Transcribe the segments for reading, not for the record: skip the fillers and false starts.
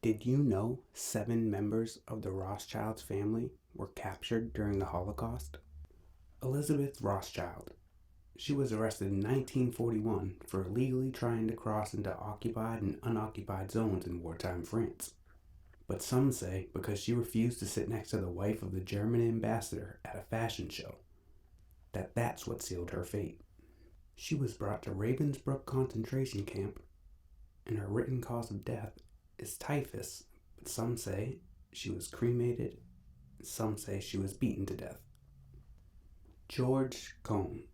Did you know 7 members of the Rothschilds family were captured during the Holocaust? Elizabeth Rothschild. She was arrested in 1941 for illegally trying to cross into occupied and unoccupied zones in wartime France. But some say because she refused to sit next to the wife of the German ambassador at a fashion show, that's what sealed her fate. She was brought to Ravensbrück concentration camp, and her written cause of death is typhus, but some say she was cremated, some say she was beaten to death. George Cohn,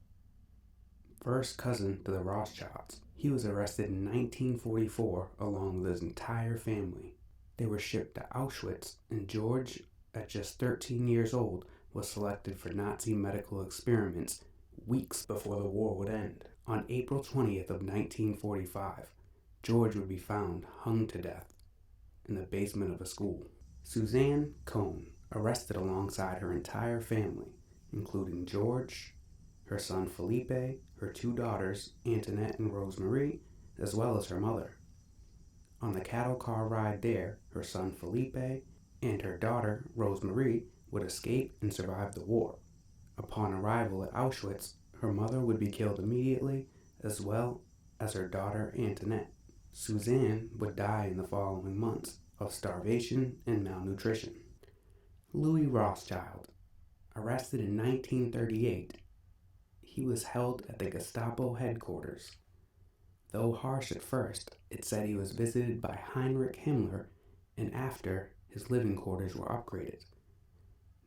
first cousin to the Rothschilds. He was arrested in 1944 along with his entire family. They were shipped to Auschwitz, and George, at just 13 years old, was selected for Nazi medical experiments weeks before the war would end. On April 20th of 1945, George would be found hung to death in the basement of a school. Suzanne Cohn, arrested alongside her entire family, including George, her son Felipe, her 2 daughters, Antoinette and Rosemarie, as well as her mother. On the cattle car ride there, her son Felipe and her daughter Rosemarie would escape and survive the war. Upon arrival at Auschwitz, her mother would be killed immediately, as well as her daughter Antoinette. Suzanne would die in the following months of starvation and malnutrition. Louis Rothschild, arrested in 1938, he was held at the Gestapo headquarters. Though harsh at first, it said he was visited by Heinrich Himmler, and after, his living quarters were upgraded.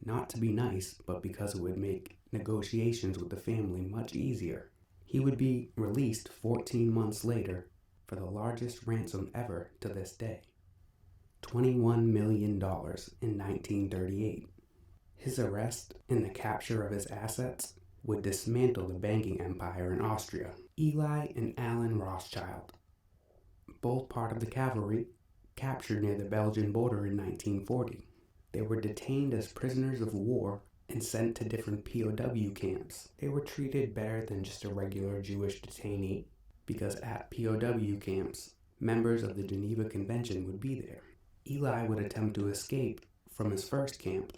Not to be nice, but because it would make negotiations with the family much easier. He would be released 14 months later for the largest ransom ever to this day, $21 million in 1938. His arrest and the capture of his assets would dismantle the banking empire in Austria. Eli and Alan Rothschild, both part of the cavalry, captured near the Belgian border in 1940. They were detained as prisoners of war and sent to different POW camps. They were treated better than just a regular Jewish detainee, because at POW camps, members of the Geneva Convention would be there. Eli would attempt to escape from his first camp,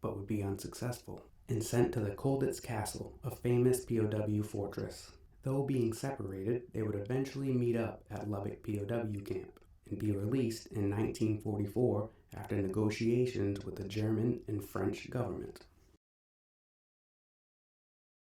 but would be unsuccessful, and sent to the Colditz Castle, a famous POW fortress. Though being separated, they would eventually meet up at Lubbock POW camp and be released in 1944 after negotiations with the German and French government.